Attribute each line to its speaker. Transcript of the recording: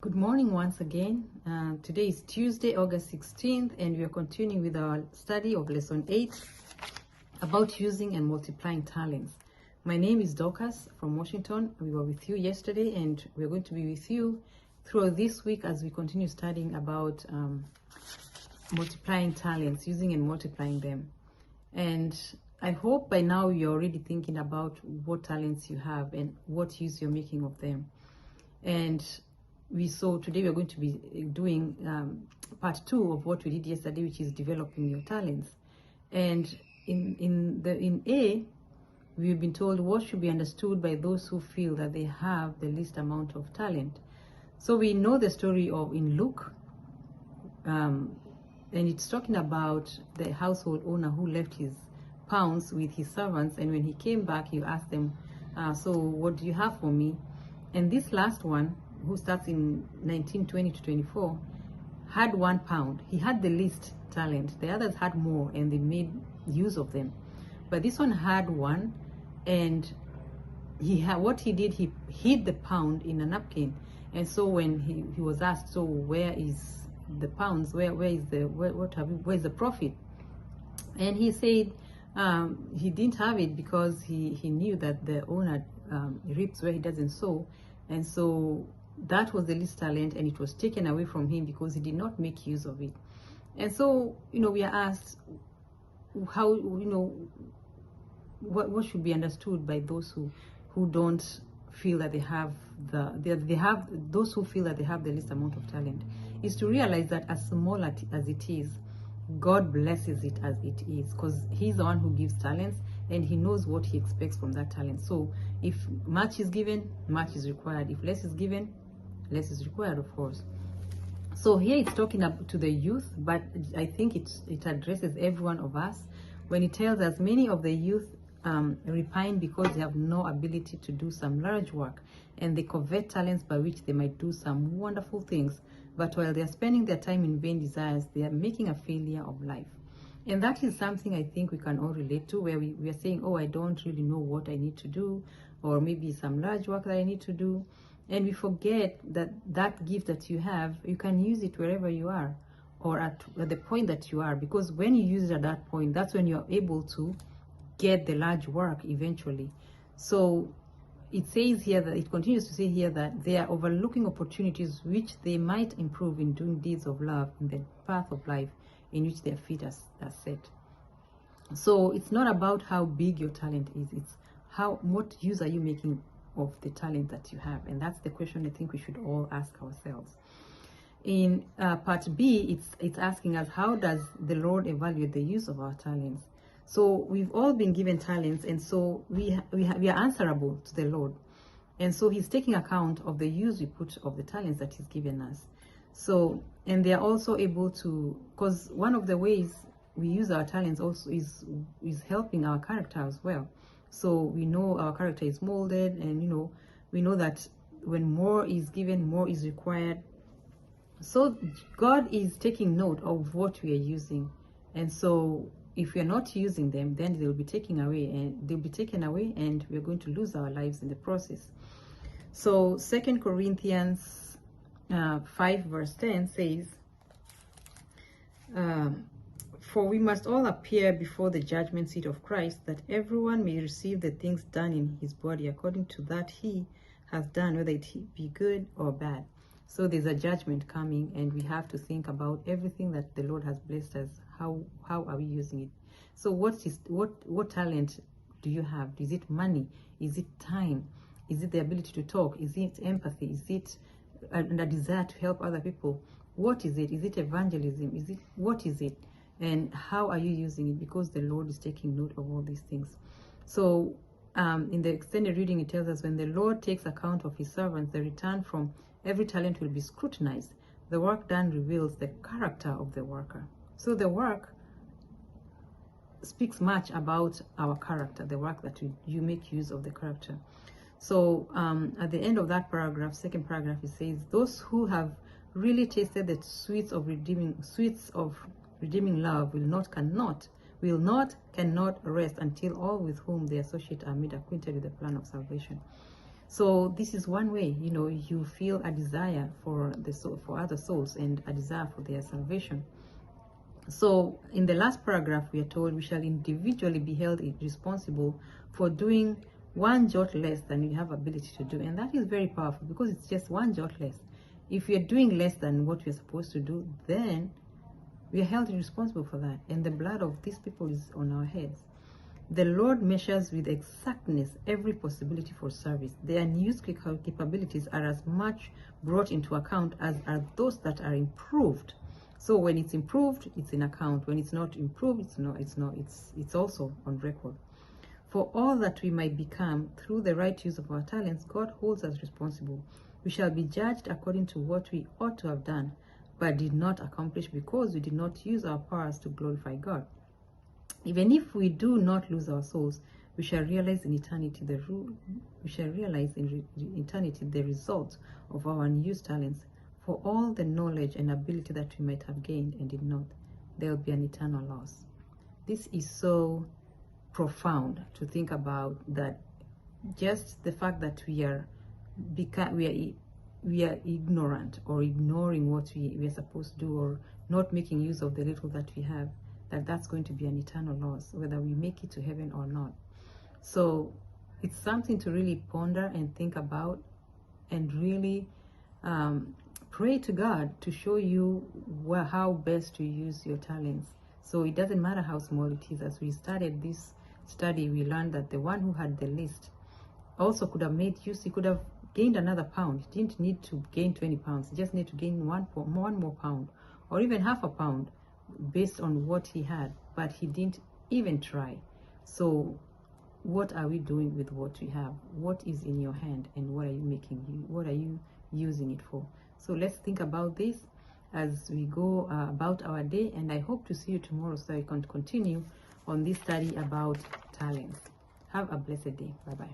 Speaker 1: Good morning once again. Today is Tuesday, August 16th, and we are continuing with our study of Lesson 8 about using and multiplying talents. My name is Dorcas from Washington. We were with you yesterday, and we're going to be with you throughout this week as we continue studying about multiplying talents, using and multiplying them. And I hope by now you're already thinking about what talents you have and what use you're making of them. And today we're going to be doing part 2 of what we did yesterday, which is developing your talents. And in A, we've been told what should be understood by those who feel that they have the least amount of talent. So we know the story of in Luke, and it's talking about the household owner who left his pounds with his servants, and when he came back, he asked them, so what do you have for me? And this last one, who starts in 1920 to 24, had 1 pound. He had the least talent. The others had more, and they made use of them. But this one had 1, and what he did, he hid the pound in a napkin. And so when he was asked, so where is the pounds? Where is the profit? And he said he didn't have it because he knew that the owner reaps where he doesn't sow, and so that was the least talent, and it was taken away from him because he did not make use of it. And so, we are asked how, what should be understood by those who don't feel that they have those who feel that they have the least amount of talent, is to realize that as small as it is, God blesses it as it is, because he's the one who gives talents, and he knows what he expects from that talent. So if much is given, much is required. If less is given, less is required, of course. So here it's talking up to the youth, but I think it addresses every one of us when it tells us many of the youth repine because they have no ability to do some large work, and they covet talents by which they might do some wonderful things, but while they are spending their time in vain desires, they are making a failure of life. And that is something I think we can all relate to, where we are saying, oh, I don't really know what I need to do, or maybe some large work that I need to do. And we forget that gift that you have, you can use it wherever you are, or at the point that you are, because when you use it at that point, that's when you're able to get the large work eventually. So it says here that, it continues to say here that they are overlooking opportunities which they might improve in doing deeds of love in the path of life in which their feet are set. So it's not about how big your talent is, it's what use are you making of the talent that you have. And that's the question I think we should all ask ourselves. In part B, it's asking us, how does the Lord evaluate the use of our talents? So we've all been given talents, and so we are answerable to the Lord, and so he's taking account of the use we put of the talents that he's given us. So, and they are also able to, because one of the ways we use our talents also is helping our character as well. So we know our character is molded, and we know that when more is given, more is required. So God is taking note of what we are using, and so if we are not using them, then they'll be taken away, and we're going to lose our lives in the process. So 2 Corinthians 5 verse 10 says, for we must all appear before the judgment seat of Christ, that everyone may receive the things done in his body according to that he has done, whether it be good or bad. So there's a judgment coming, and we have to think about everything that the Lord has blessed us. How are we using it? So what talent do you have? Is it money? Is it time? Is it the ability to talk? Is it empathy? Is it a desire to help other people? What is it? Is it evangelism? What is it? And how are you using it? Because the Lord is taking note of all these things. So in the extended reading, it tells us, when the Lord takes account of his servants, the return from every talent will be scrutinized. The work done reveals the character of the worker. So the work speaks much about our character, the work that you make use of the character. So at the end of that paragraph, second paragraph, it says, those who have really tasted the sweets of redeeming love cannot rest until all with whom they associate are made acquainted with the plan of salvation. So this is one way, you know, you feel a desire for the soul, for other souls, and a desire for their salvation. So in the last paragraph, we are told we shall individually be held responsible for doing one jot less than we have ability to do. And that is very powerful, because it's just one jot less. If we are doing less than what we are supposed to do, then we are held responsible for that. And the blood of these people is on our heads. The Lord measures with exactness every possibility for service. Their unused capabilities are as much brought into account as are those that are improved. So when it's improved, it's in account. When it's not improved, it's also on record. For all that we might become through the right use of our talents, God holds us responsible. We shall be judged according to what we ought to have done, but did not accomplish, because we did not use our powers to glorify God. Even if we do not lose our souls, we shall realize in eternity the result of our unused talents. For all the knowledge and ability that we might have gained and did not, there will be an eternal loss. This is so profound to think about, that just the fact that we are ignorant, or ignoring what we are supposed to do, or not making use of the little that we have, that's going to be an eternal loss, whether we make it to heaven or not. So it's something to really ponder and think about, and really pray to God to show you how best to use your talents. So it doesn't matter how small it is. As we started this study, we learned that the one who had the least also could have made use. He could have gained another pound. He didn't need to gain 20 pounds. He just needed to gain one more pound, or even half a pound, based on what he had. But he didn't even try. So what are we doing with what we have? What is in your hand, and what are you using it for? So let's think about this as we go about our day, and I hope to see you tomorrow so I can continue on this study about talents. Have a blessed day. Bye bye.